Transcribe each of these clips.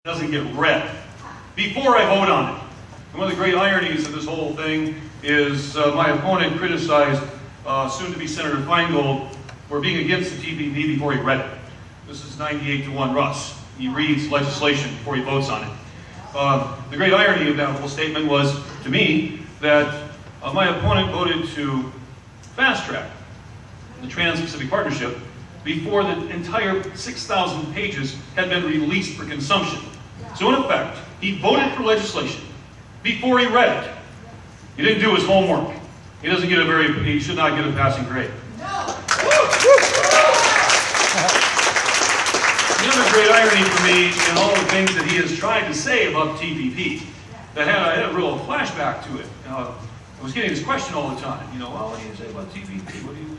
doesn't get read before I vote on it. And one of the great ironies of this whole thing is my opponent criticized soon-to-be Senator Feingold for being against the TPP before he read it. This is 98-1 Russ. He reads legislation before he votes on it. The great irony of that whole statement was, to me, that my opponent voted to fast-track the Trans-Pacific Partnership before the entire 6,000 pages had been released for consumption. So in effect, he voted for legislation before he read it. He didn't do his homework. He doesn't get he should not get a passing grade. No. Another great irony for me in all the things that he has tried to say about TPP, that I had a real flashback to it. I was getting this question all the time. You know, well, what do you say about TPP? What do you do?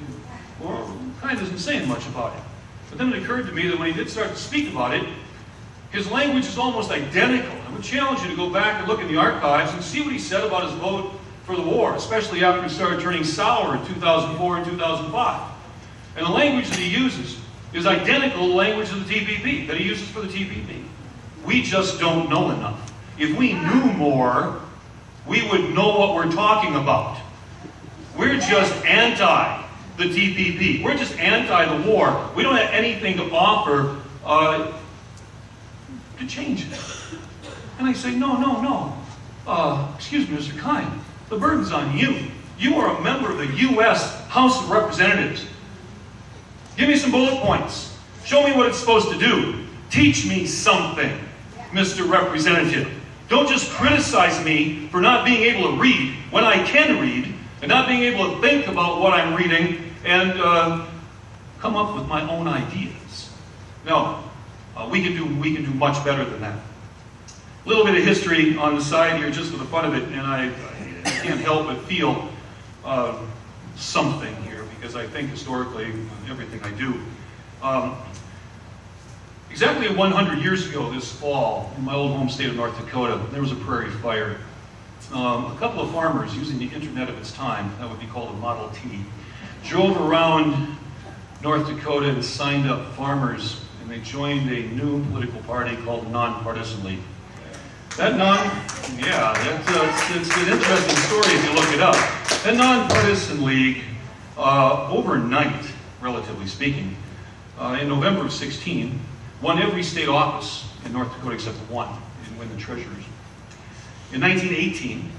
Well, kind of isn't saying much about it. But then it occurred to me that when he did start to speak about it, his language is almost identical. I would challenge you to go back and look in the archives and see what he said about his vote for the war, especially after it started turning sour in 2004 and 2005. And the language that he uses is identical to the language of the TPP, that he uses for the TPP. We just don't know enough. If we knew more, we would know what we're talking about. We're just anti the TPP. We're just anti the war. We don't have anything to offer to change it. And I say, no. Excuse me, Mr. Kine, the burden's on you. You are a member of the U.S. House of Representatives. Give me some bullet points. Show me what it's supposed to do. Teach me something, Mr. Representative. Don't just criticize me for not being able to read when I can read, and not being able to think about what I'm reading and come up with my own ideas. No, we can do much better than that. A little bit of history on the side here, just for the fun of it, and I can't help but feel something here, because I think historically everything I do. Exactly 100 years ago this fall, in my old home state of North Dakota, there was a prairie fire. A couple of farmers, using the internet of its time, that would be called a Model T, drove around North Dakota and signed up farmers, and they joined a new political party called the Nonpartisan League. It's an interesting story if you look it up. That Nonpartisan League, overnight, relatively speaking, in November of 16, won every state office in North Dakota except one. They didn't win the treasurers. In 1918,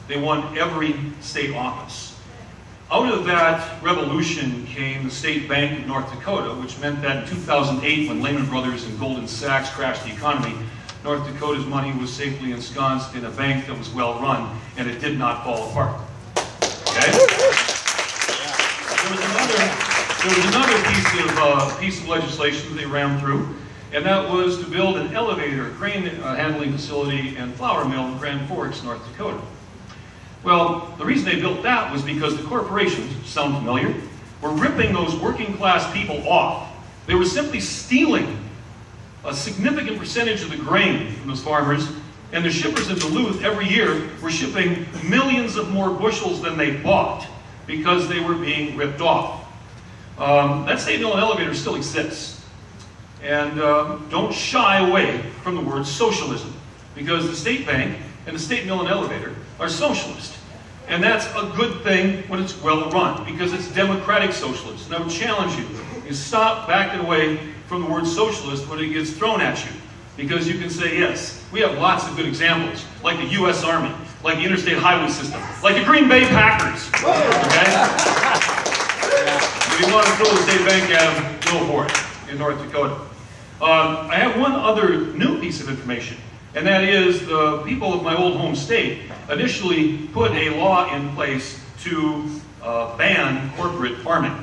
they won every state office. Out of that revolution came the State Bank of North Dakota, which meant that in 2008, when Lehman Brothers and Goldman Sachs crashed the economy, North Dakota's money was safely ensconced in a bank that was well run, and it did not fall apart. Okay? There was another piece of legislation that they rammed through, and that was to build an elevator, crane handling facility, and flour mill in Grand Forks, North Dakota. Well, the reason they built that was because the corporations, sound familiar, were ripping those working class people off. They were simply stealing a significant percentage of the grain from those farmers, and the shippers in Duluth every year were shipping millions of more bushels than they bought because they were being ripped off. That state mill and elevator still exists. And don't shy away from the word socialism, because the state bank and the state mill and elevator are socialist. And that's a good thing when it's well run, because it's democratic socialist. And I would challenge you to stop backing away from the word socialist when it gets thrown at you. Because you can say, yes, we have lots of good examples, like the U.S. Army, like the interstate highway system, like the Green Bay Packers. Okay? If you want to throw the state bank at them, go for it in North Dakota. I have one other new piece of information, and that is the people of my old home state initially put a law in place to ban corporate farming.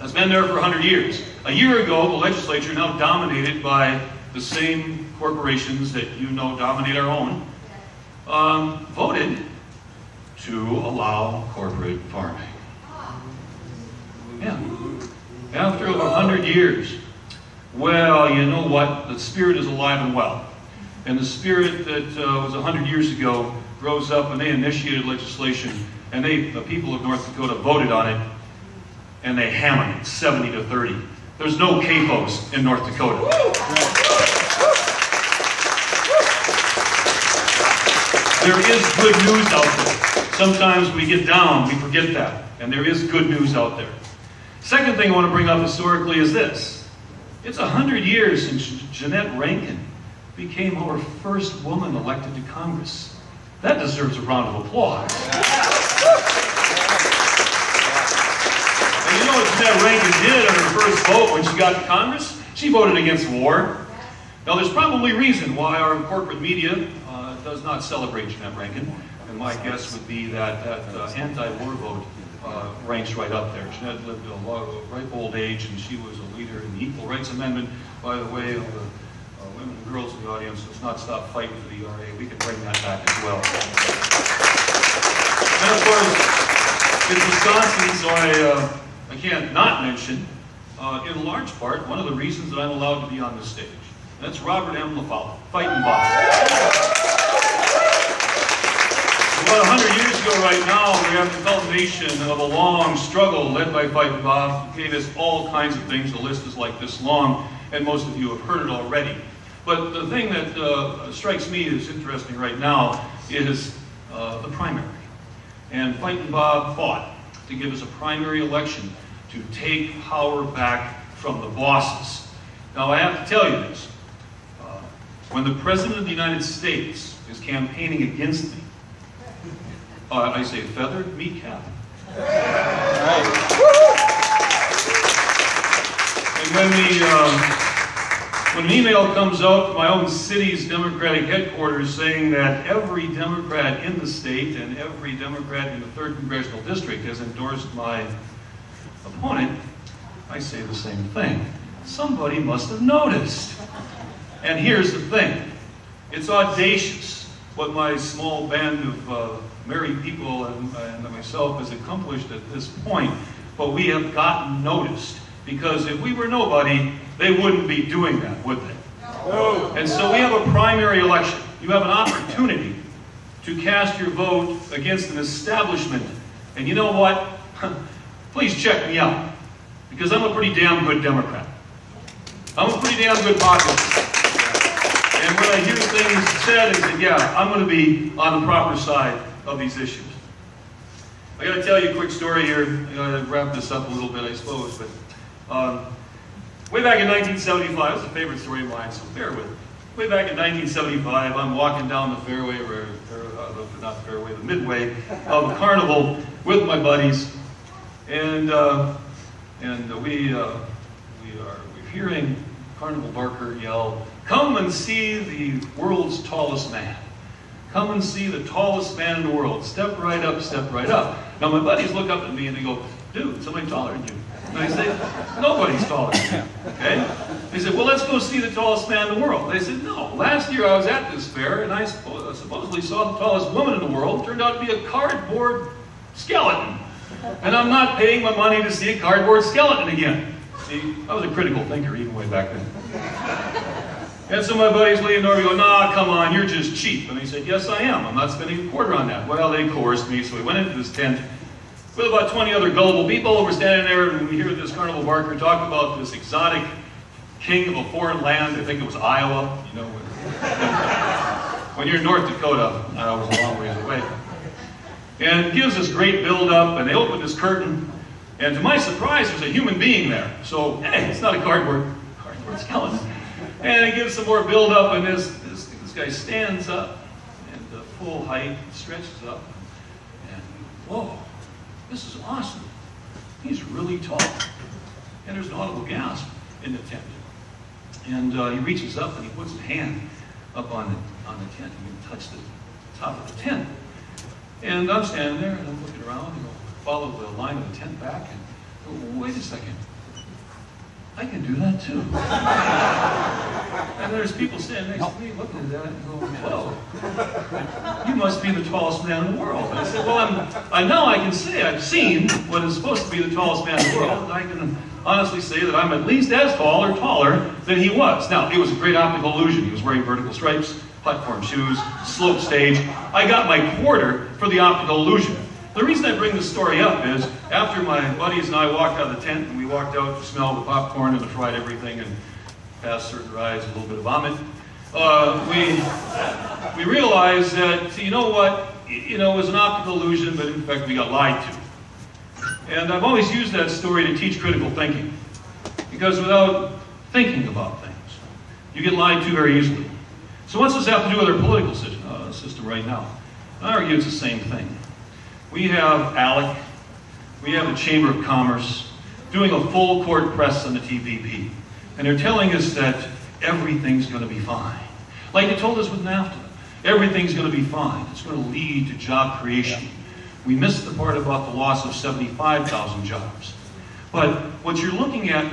That's been there for 100 years. A year ago, the legislature, now dominated by the same corporations that you know dominate our own, voted to allow corporate farming. Yeah. After over 100 years. Well, you know what? The spirit is alive and well. And the spirit that was 100 years ago rose up, and they initiated legislation, and the people of North Dakota voted on it, and they hammered it 70-30. There's no CAFOs in North Dakota. there is good news out there. Sometimes we get down, we forget that, and there is good news out there. Second thing I want to bring up historically is this. It's 100 years since Jeannette Rankin became our first woman elected to Congress. That deserves a round of applause. And you know what Jeannette Rankin did on her first vote when she got to Congress? She voted against war. Now there's probably a reason why our corporate media does not celebrate Jeannette Rankin, and my guess would be that that anti-war vote ranks right up there. Jeannette lived a ripe old age, and she was a leader in the Equal Rights Amendment. By the way, of the women and girls in the audience, let's not stop fighting for the ERA. We can bring that back as well. And of course, it's Wisconsin, so I can't not mention, in large part, one of the reasons that I'm allowed to be on this stage. That's Robert M. LaFollette, Fighting Bob. About 100 years ago right now, we have the culmination of a long struggle led by Fighting Bob. He gave us all kinds of things. The list is like this long, and most of you have heard it already. But the thing that strikes me as interesting right now is the primary. And Fighting Bob fought to give us a primary election to take power back from the bosses. Now I have to tell you this. When the President of the United States is campaigning against me, I say feathered meat cap. Right. And when an email comes out to my own city's Democratic headquarters saying that every Democrat in the state and every Democrat in the 3rd Congressional District has endorsed my opponent, I say the same thing. Somebody must have noticed. And here's the thing. It's audacious what my small band of married people and myself has accomplished at this point, but we have gotten noticed, because if we were nobody, they wouldn't be doing that, would they? No. And so we have a primary election. You have an opportunity to cast your vote against an establishment. And you know what? Please check me out, because I'm a pretty damn good Democrat. I'm a pretty damn good populist. And when I hear things said, I say, yeah, I'm going to be on the proper side of these issues. I got to tell you a quick story here. I got to wrap this up a little bit, I suppose. But way back in 1975, it's a favorite story of mine, so bear with me. Way back in 1975, I'm walking down the fairway, not the fairway, the midway of a carnival with my buddies, and we're hearing Carnival Barker yell, "Come and see the world's tallest man. Come and see the tallest man in the world. Step right up, step right up." Now my buddies look up at me and they go, "Dude, somebody taller than you." And I say, "Nobody's taller than you." Okay? They said, "Well, let's go see the tallest man in the world." They said, "No, last year I was at this fair and I supposedly saw the tallest woman in the world. It turned out to be a cardboard skeleton. And I'm not paying my money to see a cardboard skeleton again." See, I was a critical thinker even way back then. And so my buddies leaned over and go, "Nah, come on, you're just cheap." And he said, "Yes, I am. I'm not spending a quarter on that." Well, they coerced me, so we went into this tent with about 20 other gullible people. We're standing there and we hear this Carnival Barker talk about this exotic king of a foreign land. I think it was Iowa. You know, when you're in North Dakota, Iowa's a long ways away. And it gives this great build-up, and they open this curtain, and to my surprise, there's a human being there. So, hey, it's not a cardboard skeleton. And it gives some more build-up, and this guy stands up, and full height, stretches up, and whoa, this is awesome. He's really tall. And there's an audible gasp in the tent. And he reaches up and he puts his hand up on the tent. He can touch the top of the tent. And I'm standing there and I'm looking around and follow the line of the tent back and go, wait a second. I can do that too. And there's people standing next to me looking at that and going, whoa, you must be the tallest man in the world. And I said, well, now I can say I've seen what is supposed to be the tallest man in the world. And I can honestly say that I'm at least as tall or taller than he was. Now, it was a great optical illusion. He was wearing vertical stripes, platform shoes, slope stage. I got my quarter for the optical illusion. The reason I bring this story up is, after my buddies and I walked out of the tent, and we walked out to smell the popcorn and the fried everything, and past certain rides, a little bit of vomit, we realized that, you know what, it was an optical illusion, but in fact we got lied to. And I've always used that story to teach critical thinking, because without thinking about things, you get lied to very easily. So what's this have to do with our political system right now? I argue it's the same thing. We have ALEC, we have the Chamber of Commerce doing a full court press on the TPP. And they're telling us that everything's going to be fine. Like they told us with NAFTA, everything's going to be fine. It's going to lead to job creation. We missed the part about the loss of 75,000 jobs. But what you're looking at